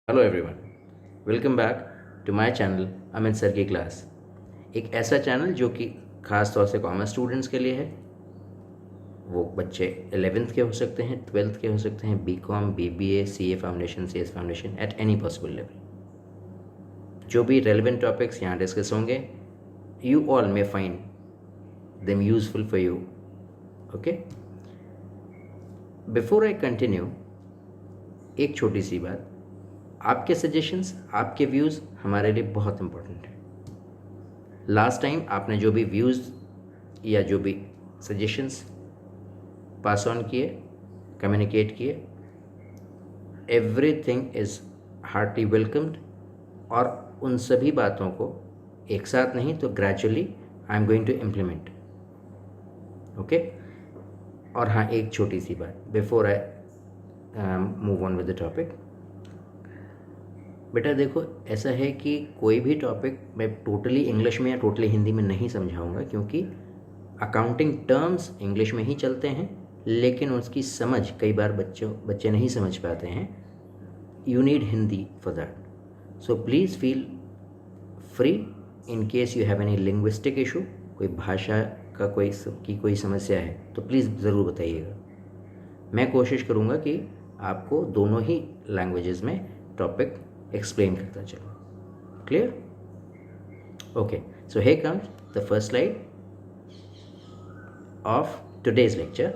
Hello everyone, welcome back to my channel Amit sir की क्लास। एक ऐसा चैनल जो कि ख़ास तौर से कॉमर्स स्टूडेंट्स के लिए है। वो बच्चे 11th के हो सकते हैं, 12th के हो सकते हैं, BCom, BBA, CA foundation, CS foundation, at any possible level. जो भी रेलिवेंट टॉपिक्स यहाँ डिस्कस होंगे, you all may find them useful for you. Okay, before I continue, एक छोटी सी बात। आपके सजेशंस, आपके व्यूज़ हमारे लिए बहुत इंपॉर्टेंट है। लास्ट टाइम आपने जो भी व्यूज़ या जो भी सजेशंस पास ऑन किए, कम्युनिकेट किए, एवरीथिंग इज़ हार्टली वेलकम्ड। और उन सभी बातों को एक साथ नहीं तो gradually I am going to implement. Okay. और हाँ, एक छोटी सी बात before I move on with the topic. बेटा देखो, ऐसा है कि कोई भी टॉपिक मैं टोटली इंग्लिश में या टोटली हिंदी में नहीं समझाऊंगा, क्योंकि अकाउंटिंग टर्म्स इंग्लिश में ही चलते हैं, लेकिन उसकी समझ कई बार बच्चे नहीं समझ पाते हैं। You need Hindi for that. So please feel free in case you have any linguistic issue, कोई भाषा का कोई समस्या है तो प्लीज़ ज़रूर बताइएगा। मैं कोशिश करूँगा कि आपको दोनों ही लैंग्वेजेस में टॉपिक एक्सप्लेन करता चलूँ। Clear? Okay, so here comes the first slide of today's lecture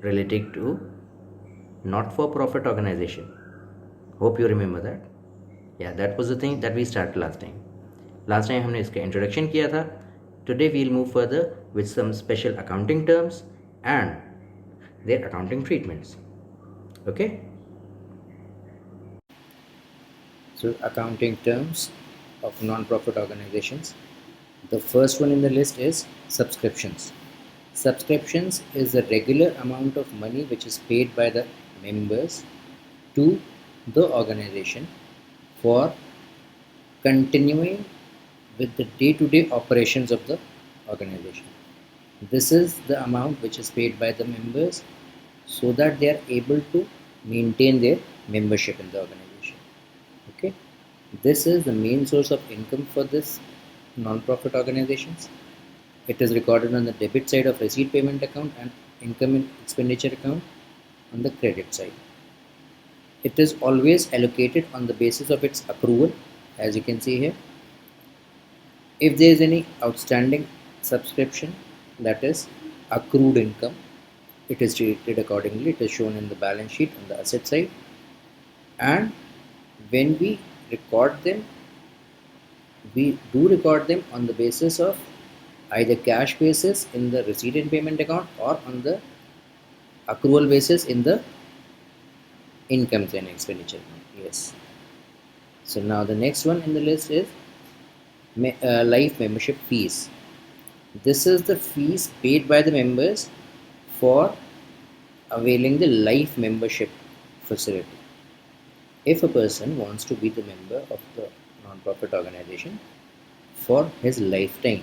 related to not-for-profit organization. Hope you remember that. Yeah, that was the thing that we started last time. Last time हमने इसका introduction किया था. Today we'll move further with some special accounting terms and their accounting treatments. Okay? So accounting terms of non-profit organizations. The first one in the list is subscriptions. Subscriptions is the regular amount of money which is paid by the members to the organization for continuing with the day-to-day operations of the organization. This is the amount which is paid by the members so that they are able to maintain their membership in the organization. Okay, this is the main source of income for this non-profit organizations. It is recorded on the debit side of receipt payment account and income and expenditure account on the credit side. It is always allocated on the basis of its accrual, as you can see here. If there is any outstanding subscription, that is accrued income, it is treated accordingly. It is shown in the balance sheet on the asset side, and when we record them, we do record them on the basis of either cash basis in the receipt and payment account or on the accrual basis in the income and expenditure account. Yes. So now the next one in the list is life membership fees. This is the fees paid by the members for availing the life membership facility. If a person wants to be the member of the non-profit organization for his lifetime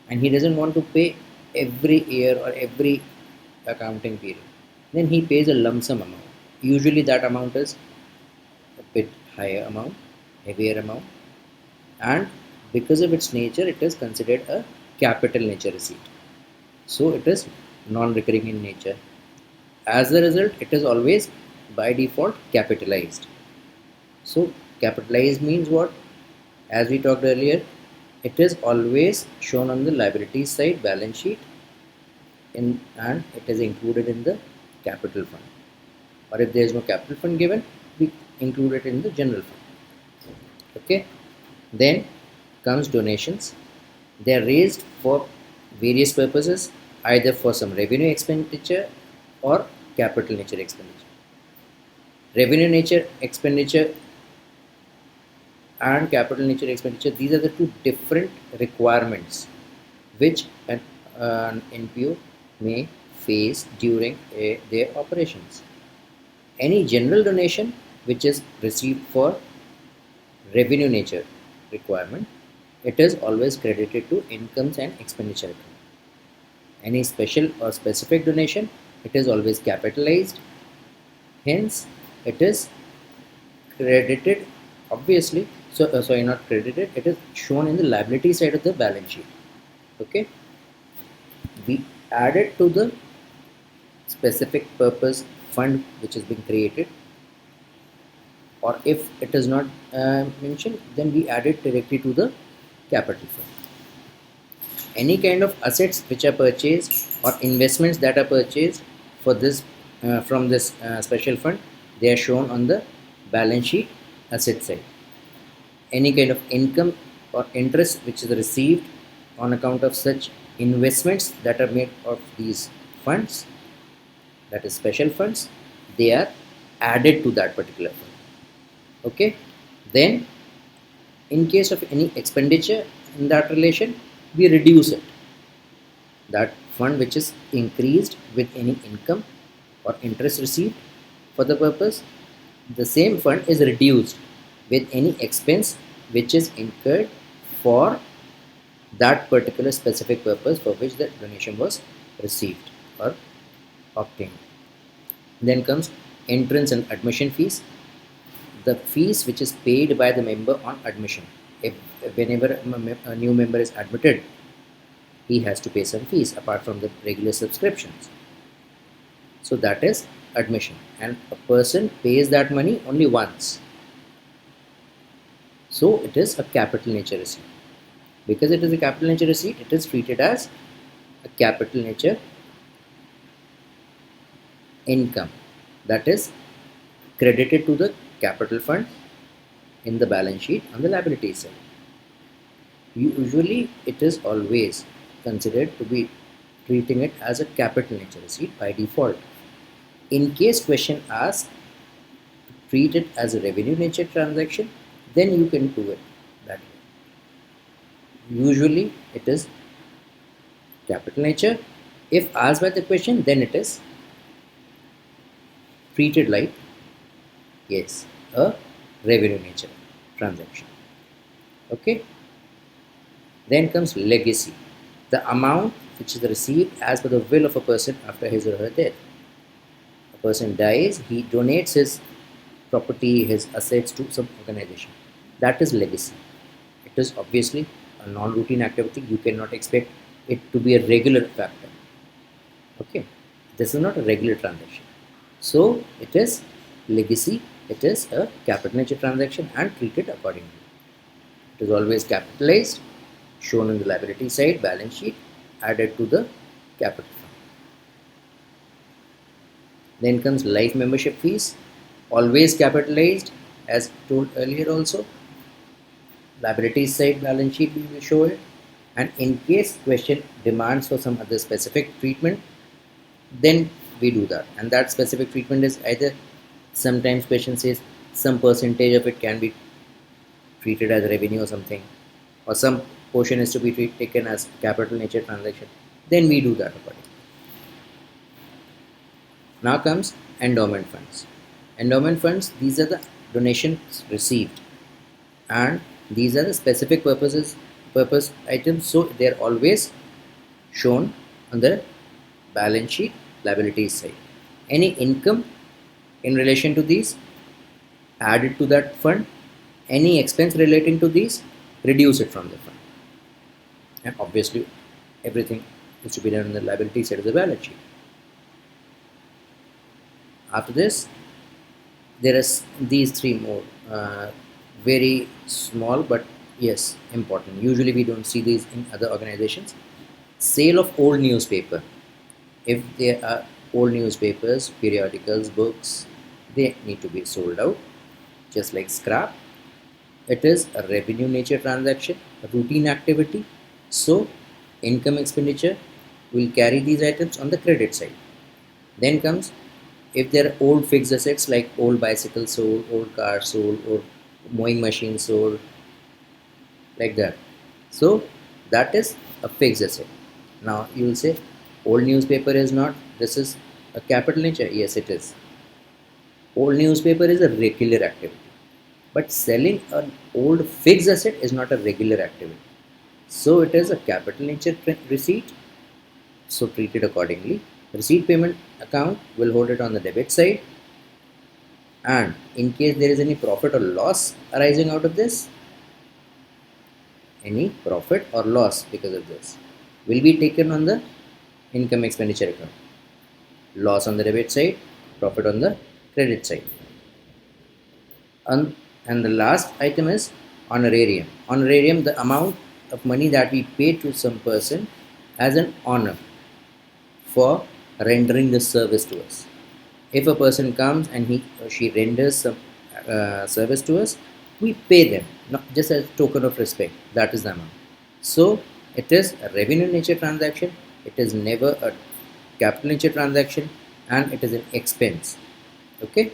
and he doesn't want to pay every year or every accounting period, then he pays a lump sum amount. Usually that amount is a bit higher amount, heavier amount, and because of its nature it is considered a capital nature receipt. So it is non-recurring in nature. As a result, it is always by default capitalized. So capitalized means what? As we talked earlier, it is always shown on the liability side balance sheet and it is included in the capital fund. Or if there is no capital fund given, we include it in the general fund. Okay. Then comes donations. They are raised for various purposes, either for some revenue expenditure or capital nature expenditure. Revenue nature expenditure and capital nature expenditure, these are the two different requirements which an NPO may face during their operations. Any general donation which is received for revenue nature requirement, it is always credited to incomes and expenditure account. Any special or specific donation, it is always capitalized, hence it is credited, obviously. So sorry, not credited, it is shown in the liability side of the balance sheet. Okay, we add it to the specific purpose fund which has been created, or if it is not mentioned, then we add it directly to the capital fund. Any kind of assets which are purchased or investments that are purchased for this from this special fund, they are shown on the balance sheet asset side. Any kind of income or interest which is received on account of such investments that are made of these funds, that is special funds, they are added to that particular fund. Okay, then in case of any expenditure in that relation, we reduce it. That fund which is increased with any income or interest received for the purpose, the same fund is reduced with any expense which is incurred for that particular specific purpose for which the donation was received or obtained. Then comes entrance and admission fees. The fees which is paid by the member on admission. If whenever a new member is admitted, he has to pay some fees apart from the regular subscriptions. So that is admission, and a person pays that money only once. So it is a capital nature receipt. Because it is a capital nature receipt, it is treated as a capital nature income, that is credited to the capital fund in the balance sheet on the liability side. Usually it is always considered to be treating it as a capital nature receipt by default. In case question asks to treat it as a revenue nature transaction, then you can do it that way. Usually it is capital nature. If asked by the question, then it is treated like, yes, a revenue nature transaction. Okay. Then comes legacy, the amount which is received as per the will of a person after his or her death. A person dies, he donates his property, his assets to some organization. That is legacy. It is obviously a non-routine activity. You cannot expect it to be a regular factor. Okay, this is not a regular transaction. So it is legacy. It is a capital nature transaction and treated accordingly. It is always capitalized, shown in the liability side balance sheet, added to the capital fund. Then comes life membership fees, always capitalized as told earlier also. Liability side balance sheet we will show it, and in case question demands for some other specific treatment, then we do that, and that specific treatment is either, sometimes question says some percentage of it can be treated as revenue or something, or some portion is to be taken as capital nature transaction, then we do that accordingly. Now comes endowment funds. Endowment funds, these are the donations received, and these are the specific purpose items, so they are always shown on the balance sheet liabilities side. Any income in relation to these, added to that fund. Any expense relating to these, reduce it from the fund. And obviously everything is to be done on the liability side of the balance sheet. After this, there is these three more very small but yes important. Usually we don't see these in other organizations. Sale of old newspaper. If there are old newspapers, periodicals, books, they need to be sold out just like scrap. It is a revenue nature transaction, a routine activity, so income expenditure will carry these items on the credit side. Then comes, if there are old fixed assets like old bicycle sold, old car sold, or mowing machine sold, like that, so that is a fixed asset. Now you will say old newspaper is not, this is a capital nature. Yes, it is. Old newspaper is a regular activity, but selling an old fixed asset is not a regular activity, so it is a capital nature receipt, so treated accordingly. Receipt payment account will hold it on the debit side, And in case there is any profit or loss arising out of this, any profit or loss because of this will be taken on the income expenditure account. Loss on the debit side, profit on the credit side. And the last item is honorarium. Honorarium, the amount of money that we pay to some person as an honor for rendering the service to us. If a person comes and he or she renders some service to us, we pay them, not just as a token of respect. That is the amount. So it is a revenue nature transaction. It is never a capital nature transaction, and it is an expense. Okay,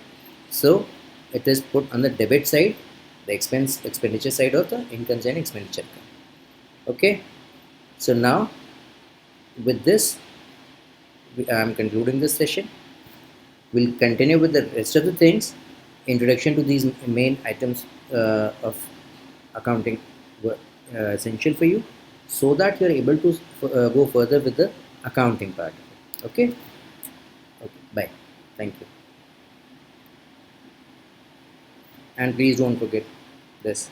so it is put on the debit side, the expenditure side of the income and expenditure account. Okay, so now with this, I am concluding this session. We'll continue with the rest of the things. Introduction to these main items of accounting were essential for you, so that you're able to go further with the accounting part. Okay. Okay, bye. Thank you. And please don't forget this.